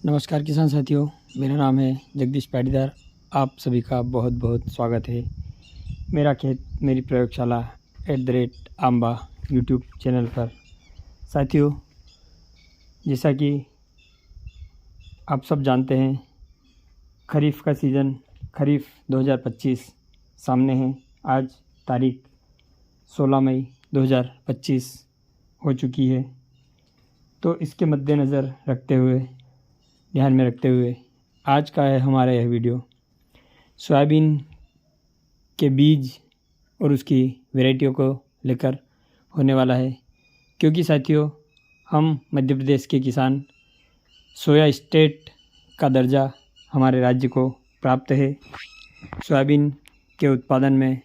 नमस्कार किसान साथियों, मेरा नाम है जगदीश पाटीदार। आप सभी का बहुत बहुत स्वागत है मेरा खेत मेरी प्रयोगशाला @आंबा यूट्यूब चैनल पर। साथियों, जैसा कि आप सब जानते हैं, खरीफ का सीज़न खरीफ 2025 सामने है। आज तारीख 16 मई 2025 हो चुकी है। तो इसके मद्देनज़र रखते हुए, ध्यान में रखते हुए आज का है हमारा यह वीडियो सोयाबीन के बीज और उसकी वैरायटियों को लेकर होने वाला है। क्योंकि साथियों, हम मध्य प्रदेश के किसान सोया स्टेट का दर्जा हमारे राज्य को प्राप्त है। सोयाबीन के उत्पादन में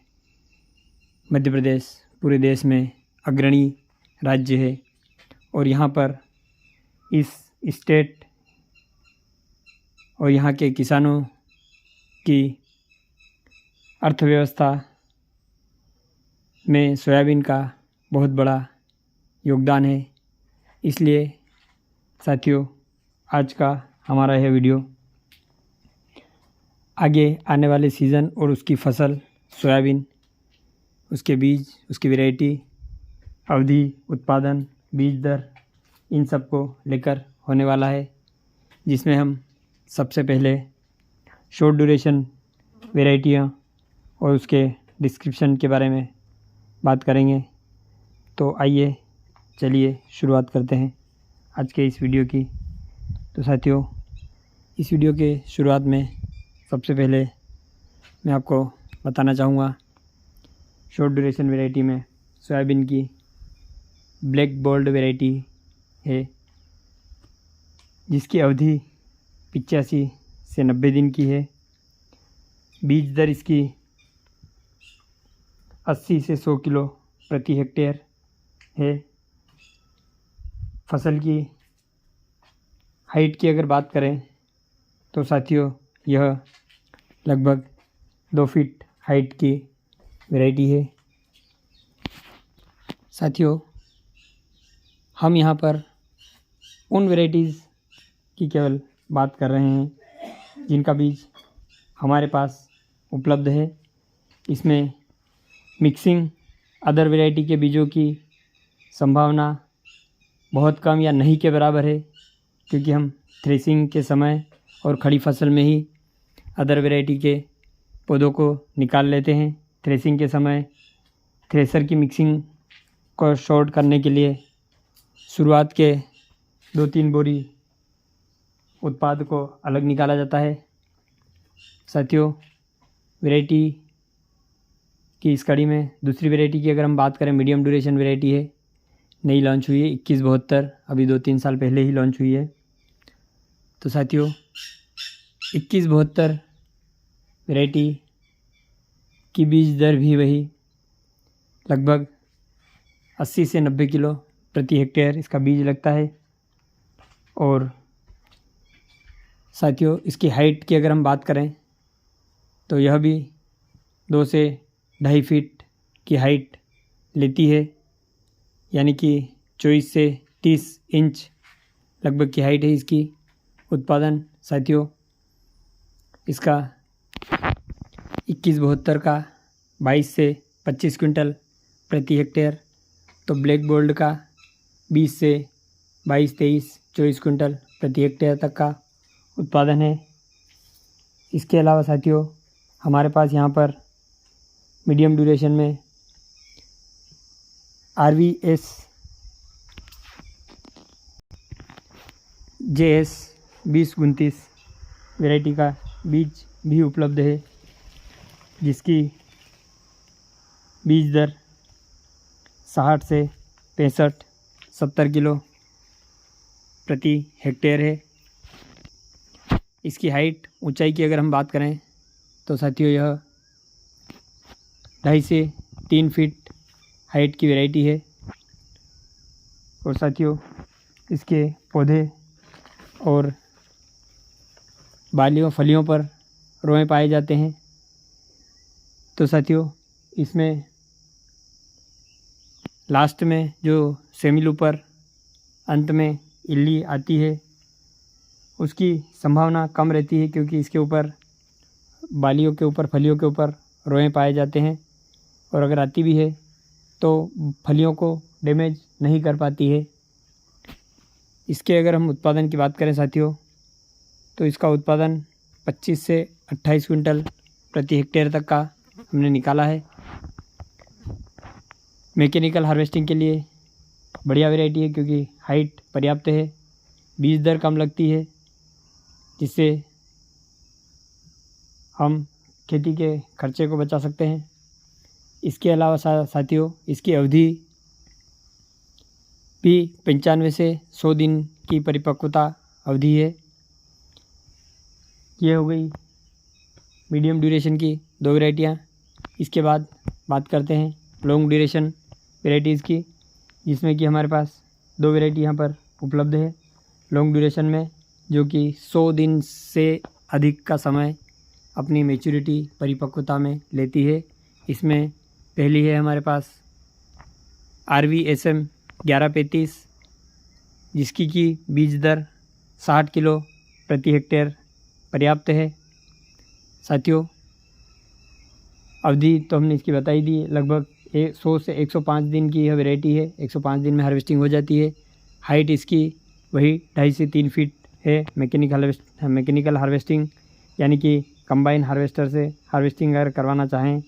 मध्य प्रदेश पूरे देश में अग्रणी राज्य है और यहाँ पर इस स्टेट और यहाँ के किसानों की अर्थव्यवस्था में सोयाबीन का बहुत बड़ा योगदान है। इसलिए साथियों, आज का हमारा यह वीडियो आगे आने वाले सीज़न और उसकी फसल सोयाबीन, उसके बीज, उसकी वैरायटी, अवधि, उत्पादन, बीज दर, इन सब को लेकर होने वाला है। जिसमें हम सबसे पहले शॉर्ट ड्यूरेशन वैरायटियाँ और उसके डिस्क्रिप्शन के बारे में बात करेंगे। तो आइए चलिए शुरुआत करते हैं आज के इस वीडियो की। तो साथियों, इस वीडियो के शुरुआत में सबसे पहले मैं आपको बताना चाहूँगा, शॉर्ट ड्यूरेशन वैरायटी में सोयाबीन की ब्लैक गोल्ड वैरायटी है, जिसकी अवधि 85 से 90 दिन की है। बीज दर इसकी 80 से 100 किलो प्रति हेक्टेयर है। फसल की हाइट की अगर बात करें तो साथियों, यह लगभग 2 फीट हाइट की वैरायटी है। साथियों, हम यहाँ पर उन वैरायटीज़ की केवल बात कर रहे हैं जिनका बीज हमारे पास उपलब्ध है। इसमें मिक्सिंग अदर वैरायटी के बीजों की संभावना बहुत कम या नहीं के बराबर है, क्योंकि हम थ्रेसिंग के समय और खड़ी फसल में ही अदर वैरायटी के पौधों को निकाल लेते हैं। थ्रेसिंग के समय थ्रेसर की मिक्सिंग को शॉर्ट करने के लिए शुरुआत के 2-3 बोरी उत्पाद को अलग निकाला जाता है। साथियों, वैरायटी की इस कड़ी में दूसरी वैरायटी की अगर हम बात करें, मीडियम ड्यूरेशन वैरायटी है, नई लॉन्च हुई है 2172, अभी 2-3 साल पहले ही लॉन्च हुई है। तो साथियों, 2172 वैरायटी की बीज दर भी वही लगभग 80 से 90 किलो प्रति हेक्टेयर इसका बीज लगता है। और साथियों, इसकी हाइट की अगर हम बात करें तो यह भी 2 से 2.5 फीट की हाइट लेती है, यानी कि 24 से 30 इंच लगभग की हाइट है इसकी। उत्पादन साथियों, इसका 2172 का 22 से 25 क्विंटल प्रति हेक्टेयर, तो ब्लैक गोल्ड का 20 से 22-23-24 क्विंटल प्रति हेक्टेयर तक का उत्पादन है। इसके अलावा साथियों, हमारे पास यहाँ पर मीडियम ड्यूरेशन में RVS JS 2029 वैरायटी का बीज भी उपलब्ध है, जिसकी बीज दर 60 से 65-70 किलो प्रति हेक्टेयर है। इसकी हाइट, ऊंचाई की अगर हम बात करें तो साथियों, यह 2.5 से 3 फीट हाइट की वैरायटी है। और साथियों, इसके पौधे और बालियों फलियों पर रोए पाए जाते हैं। तो साथियों, इसमें लास्ट में जो सेमी लूपर अंत में इल्ली आती है, उसकी संभावना कम रहती है, क्योंकि इसके ऊपर बालियों के ऊपर, फलियों के ऊपर रोएं पाए जाते हैं, और अगर आती भी है तो फलियों को डैमेज नहीं कर पाती है। इसके अगर हम उत्पादन की बात करें साथियों, तो इसका उत्पादन 25 से 28 क्विंटल प्रति हेक्टेयर तक का हमने निकाला है। मैकेनिकल हार्वेस्टिंग के लिए बढ़िया वैरायटी है, क्योंकि हाइट पर्याप्त है, बीज दर कम लगती है, जिससे हम खेती के खर्चे को बचा सकते हैं। इसके अलावा साथियों, इसकी अवधि भी 95 से 100 दिन की परिपक्वता अवधि है। ये हो गई मीडियम ड्यूरेशन की 2 वैरायटियाँ। इसके बाद बात करते हैं लॉन्ग ड्यूरेशन वैरायटीज़ की, जिसमें कि हमारे पास 2 वैरायटी यहाँ पर उपलब्ध है लॉन्ग ड्यूरेशन में, जो कि 100 दिन से अधिक का समय अपनी मैच्योरिटी परिपक्वता में लेती है। इसमें पहली है हमारे पास RVSM 1135, जिसकी की बीज दर 60 किलो प्रति हेक्टेयर पर्याप्त है। साथियों, अवधि तो हमने इसकी बताई दी, लगभग 100 से 105 दिन की यह वैरायटी है। 105 दिन में हार्वेस्टिंग हो जाती है। हाइट इसकी वही 2.5 से 3 फीट है। मैकेनिकल हार्वेस्टिंग यानी कि कंबाइन हार्वेस्टर से हार्वेस्टिंग अगर करवाना चाहें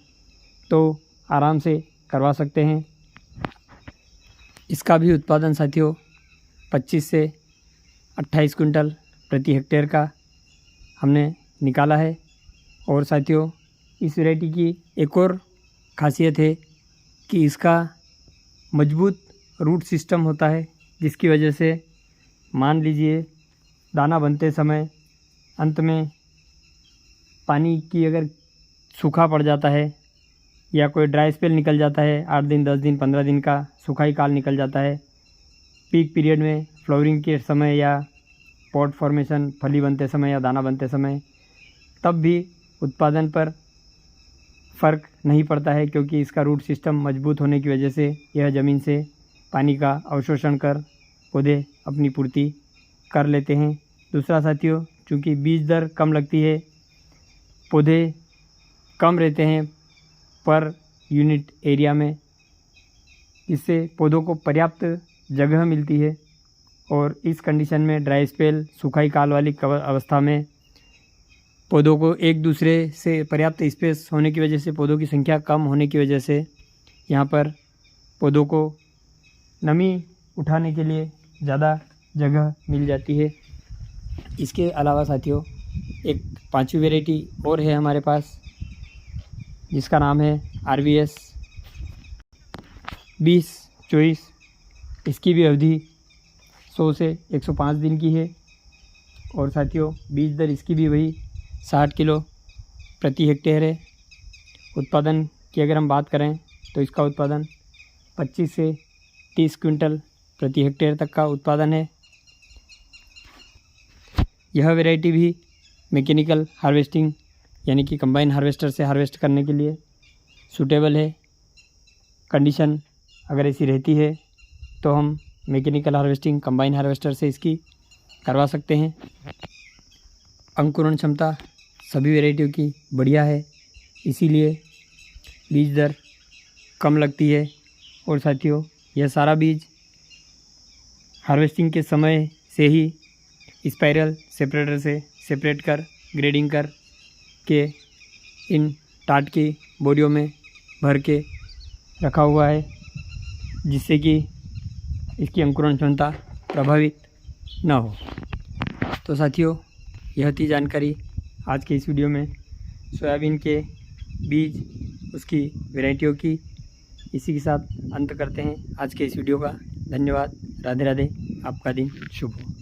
तो आराम से करवा सकते हैं। इसका भी उत्पादन साथियों 25 से 28 क्विंटल प्रति हेक्टेयर का हमने निकाला है। और साथियों, इस वैरायटी की एक और खासियत है कि इसका मजबूत रूट सिस्टम होता है, जिसकी वजह से मान लीजिए दाना बनते समय अंत में पानी की अगर सूखा पड़ जाता है या कोई ड्राई स्पेल निकल जाता है, 8 दिन, 10 दिन, 15 दिन का सूखाई काल निकल जाता है, पीक पीरियड में फ्लावरिंग के समय या पॉट फॉर्मेशन, फली बनते समय या दाना बनते समय, तब भी उत्पादन पर फ़र्क नहीं पड़ता है, क्योंकि इसका रूट सिस्टम मजबूत होने की वजह से यह ज़मीन से पानी का अवशोषण कर पौधे अपनी पूर्ति कर लेते हैं। दूसरा साथियों, चूँकि बीज दर कम लगती है, पौधे कम रहते हैं पर यूनिट एरिया में, इससे पौधों को पर्याप्त जगह मिलती है। और इस कंडीशन में ड्राई स्पेल, सूखाई काल वाली अवस्था में पौधों को एक दूसरे से पर्याप्त स्पेस होने की वजह से, पौधों की संख्या कम होने की वजह से यहाँ पर पौधों को नमी उठाने के लिए ज़्यादा जगह मिल जाती है। इसके अलावा साथियों, एक 5वीं वैरायटी और है हमारे पास, जिसका नाम है RVS 2024। इसकी भी अवधि 100 से 105 दिन की है। और साथियों, बीज दर इसकी भी वही 60 किलो प्रति हेक्टेयर है। उत्पादन की अगर हम बात करें तो इसका उत्पादन 25 से 30 क्विंटल प्रति हेक्टेयर तक का उत्पादन है। यह वैरायटी भी मैकेनिकल हार्वेस्टिंग यानी कि कंबाइन हार्वेस्टर से हार्वेस्ट करने के लिए सूटेबल है। कंडीशन अगर ऐसी रहती है तो हम मैकेनिकल हार्वेस्टिंग कंबाइन हार्वेस्टर से इसकी करवा सकते हैं। अंकुरण क्षमता सभी वैरायटियों की बढ़िया है, इसीलिए बीज दर कम लगती है। और साथियों, यह सारा बीज हार्वेस्टिंग के समय से ही स्पाइरल सेपरेटर से सेपरेट कर, ग्रेडिंग कर के इन टाट की बोरियों में भर के रखा हुआ है, जिससे कि इसकी अंकुरण क्षमता प्रभावित न हो। तो साथियों, यह थी जानकारी आज के इस वीडियो में सोयाबीन के बीज, उसकी वैरायटियों की। इसी के साथ अंत करते हैं आज के इस वीडियो का। धन्यवाद। राधे राधे। आपका दिन शुभ हो।